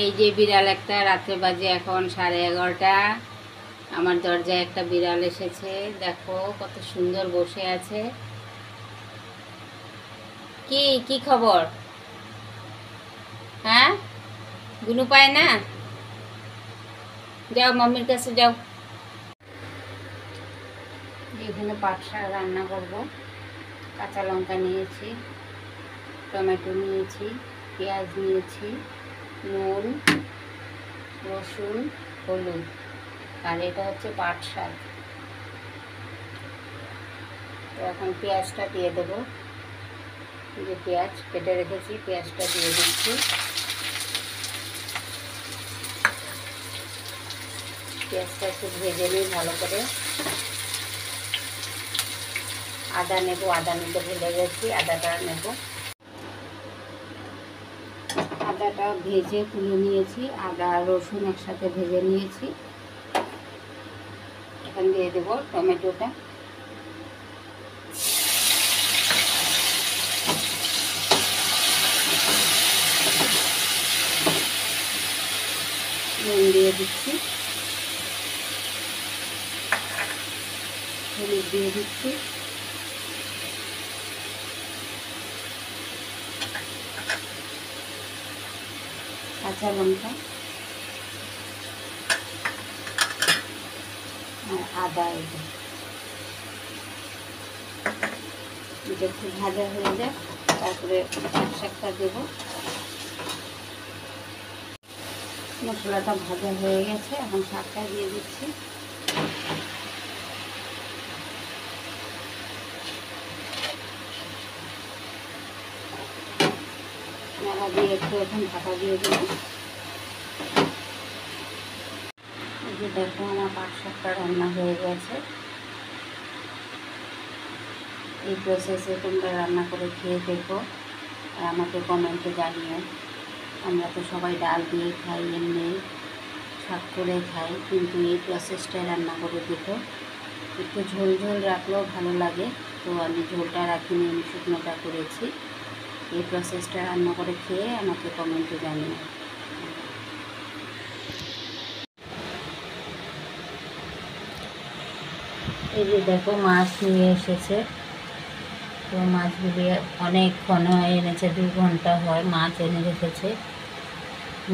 এই যে বিড়াল একটা, রাত্রে বাজে এখন 11:30। আমার দরজায় একটা বিড়াল এসেছে, দেখো কত সুন্দর বসে আছে। কি কি খবর? হ্যাঁ, গুনু পায় না? যাও মাম্মির কাছে যাও। এখানে পাট শাক রান্না করব। কাঁচা লঙ্কা নিয়েছি, টমেটো নিয়েছি, পেঁয়াজ নিয়েছি, নুন, রসুন, হলুদ, আর এটা হচ্ছে পাট শাক। তো এখন পেঁয়াজটা দিয়ে দেবো। যে পেঁয়াজ কেটে রেখেছি, পেঁয়াজটা দিয়ে দিচ্ছি। পেঁয়াজটা একটু ভেজে নিই ভালো করে। আদা নেব, আদা নিতে ভুলে গেছি, আদাটা নেব। আদাটা ভেজে তুলে নিয়েছি, আদা আর রসুন একসাথে ভেজে নিয়েছি। এখন দিয়ে দেবো টমেটোটা। নুন দিয়ে দিচ্ছি, হলুদ দিয়ে দিচ্ছি, কাঁচা লঙ্কা আর আদা। এটা একটু ভাজা হয়ে যায়, তারপরে শাকটা দেবো। মশলাটা ভাজা হয়ে গেছে, এখন শাকটা দিয়ে দিচ্ছি। নাড়া দিয়ে একটু এখন ঢাকা দিয়ে দেবো। এই যে দেখো আমার পাট শাকটা রান্না হয়ে গেছে। এই প্রসেসে তোমরা রান্না করে খেয়ে দেখো আর আমাকে কমেন্টে জানিও। আমরা তো সবাই ডাল দিয়ে খাই, এমনি শাক করে খাই, কিন্তু এই প্রসেসটাই রান্না করে দেখো। একটু ঝোল ঝোল রাখলেও ভালো লাগে, তো আমি ঝোলটা রাখিনি, আমি শুকনোটা করেছি। এই প্রসেসটা রান্না করে খেয়ে আমাকে কমেন্টে জানিও। এই যে দেখো মাছ নিয়ে এসেছে, তো মাছগুলি অনেকক্ষণ হয়, এনেছে 2 ঘন্টা হয় মাছ এনে রেখেছে।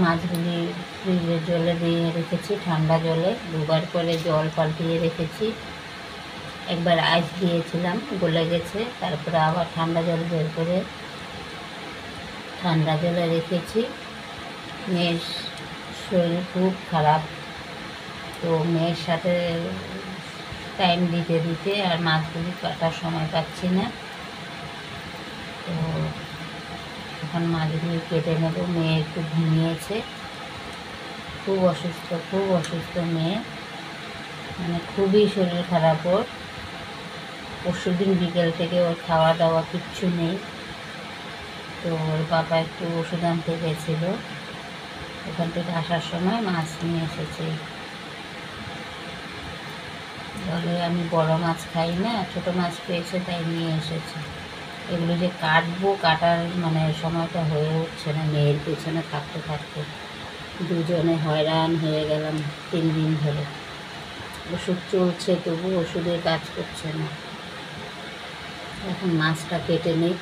মাছগুলি ফ্রিজের জলে দিয়ে রেখেছি, ঠান্ডা জলে 2বার করে জল পাল্টিয়ে রেখেছি। একবার আইস দিয়েছিলাম, গলে গেছে, তারপরে আবার ঠান্ডা জল বের করে ঠান্ডা জলে রেখেছি। মেয়ের শরীর খুব খারাপ, তো মেয়ের সাথে টাইম দিতে দিতে আর মাছগুলি কাটার সময় পাচ্ছি না, তো এখন মাছগুলি কেটে নেব। মেয়ে একটু ঘুমিয়েছে, খুব অসুস্থ মেয়ে, মানে খুবই শরীর খারাপ ওর। পরশুদিন বিকেল থেকে ওর খাওয়া দাওয়া কিচ্ছু নেই। তো ওর বাবা একটু ওষুধ আনতে গেছিল, ওখান থেকে আসার সময় মাছ নিয়ে এসেছে। বলে আমি বড় মাছ খাই না, ছোটো মাছ পেয়েছে তাই নিয়ে এসেছে। এগুলো যে কাটবো, কাটার মানে সময়টা হয়ে উঠছে না। মেয়ের পেছনে থাকতে থাকতে দুজনে হয়রান হয়ে গেলাম 3 দিন ধরে। ওষুধ চলছে, তবু ওষুধের কাজ করছে না। এখন মাছটা কেটে নিই।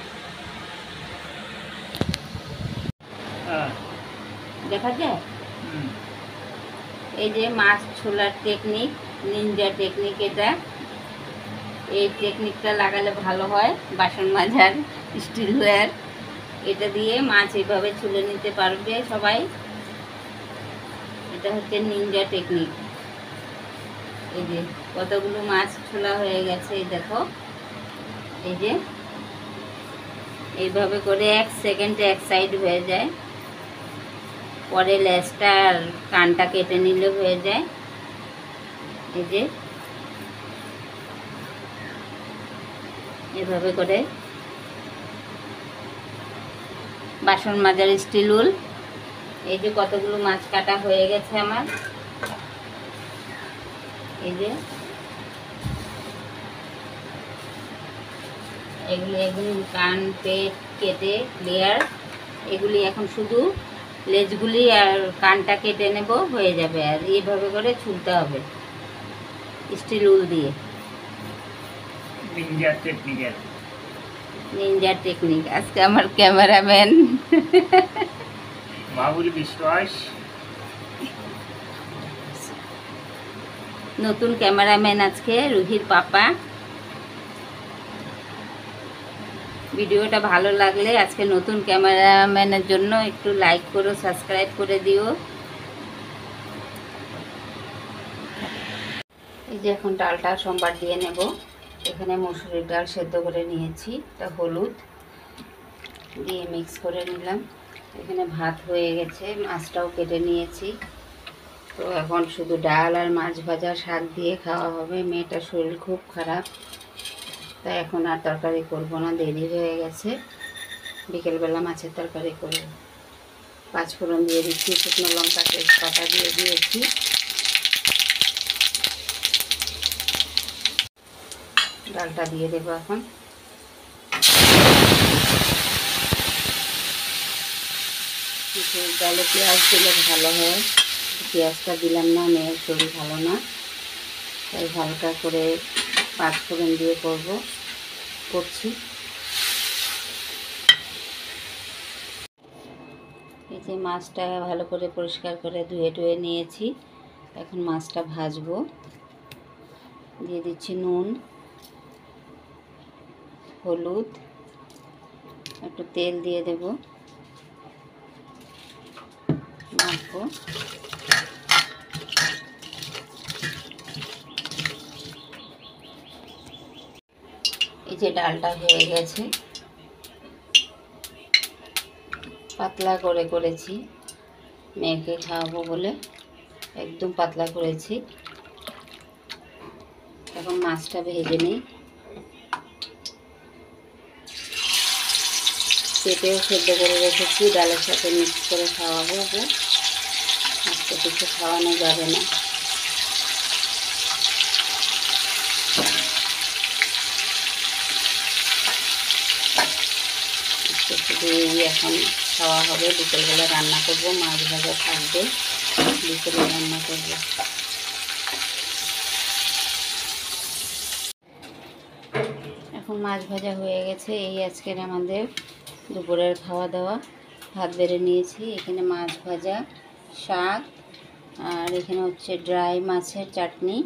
দেখা যায় এই যে মাছ ছোলার টেকনিক, নিনজা টেকনিক। এটা এই টেকনিকটা লাগালে ভালো হয় বাসন মাজার, স্টিলওয়্যার। এটা দিয়ে মাছ এইভাবে ছুলে নিতে পারবে সবাই। এটা হচ্ছে নিনজা টেকনিক। এই যে কতগুলো মাছ ছোলা হয়ে গেছে, এই দেখো। এই যে এইভাবে করে 1 সেকেন্ডে 1 সাইড হয়ে যায়, পরে লেজটা আর কানটা কেটে নিলে হয়ে যায়। এই যে এভাবে করে বাসন মাজার স্টিল উল। এই যে কতগুলো মাছ কাটা হয়ে গেছে আমার। এই যে এগুলি কান পেট কেটে ক্লিয়ার। এগুলি এখন শুধু লেজগুলি আর কানটা কেটে নেব, হয়ে যাবে। আর এইভাবে করে ছুলতে হবে স্টিল উল দিয়ে। নিনজার টেকনিক। আজকে আমার ক্যামেরাম্যান বাবুল বিশ্বাস, নতুন ক্যামেরাম্যান আজকে রুহির পাপা। ভিডিওটা ভালো লাগলে আজকে নতুন ক্যামেরাম্যানের জন্য একটু লাইক করো, সাবস্ক্রাইব করে দিও। এই যে এখন ডালটা সোমবার দিয়ে নেব। এখানে মসুরির ডাল সেদ্ধ করে নিয়েছি, এটা হলুদ দিয়ে মিক্স করে নিলাম। এখানে ভাত হয়ে গেছে, মাছটাও কেটে নিয়েছি। তো এখন শুধু ডাল আর মাছ ভাজা শাক দিয়ে খাওয়া হবে। মেয়েটার শরীর খুব খারাপ, তাই এখন আর তরকারি করবো না, দেরি হয়ে গেছে। বিকেলবেলা মাছের তরকারি করব। 5 ফোড়ন দিয়ে দিচ্ছি, শুকনো লঙ্কা তেজপাতা দিয়ে দিয়েছি। ডালটা দিয়ে দেবো এখন। ডালে পেঁয়াজ দিলে ভালো হয়, পেঁয়াজটা দিলাম না, মেয়ের শরীর ভালো না, তাই হালকা করে 5 ফোড়ন দিয়ে করছি। এই যে মাছটা ভালো করে পরিষ্কার করে ধুয়ে টুয়ে নিয়েছি, এখন মাছটা ভাজবো। দিয়ে দিচ্ছি নুন, হলুদ, একটু তেল দিয়ে দেব, মাখবো। এই যে ডালটা হয়ে গেছে, পাতলা করে করেছি, মেয়েকে খাওয়াবো বলে একদম পাতলা করেছি। এখন মাছটা ভেজে নিই। পেঁপেও সেদ্ধ করে রেখেছি, ডালের সাথে মিক্স করে খাওয়াবো ওকে। আজকে কিছু খাওয়ানো যাবে না। শুধু এখন খাওয়া হবে, বিকেলবেলা রান্না করবো, মাছ ভাজা থাকবে, বিকেলে রান্না করবো। এখন মাছ ভাজা হয়ে গেছে। এই আজকের আমাদের দুপুরের খাওয়া দাওয়া। ভাত বেড়ে নিয়েছি, এখানে মাছ ভাজা, শাক, আর এখানে হচ্ছে ড্রাই মাছের চাটনি,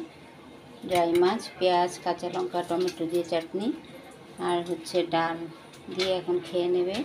ড্রাই মাছ, পেঁয়াজ, কাঁচা লঙ্কা, টমেটো দিয়ে চাটনি, আর হচ্ছে ডাল দিয়ে এখন খেয়ে নেবে।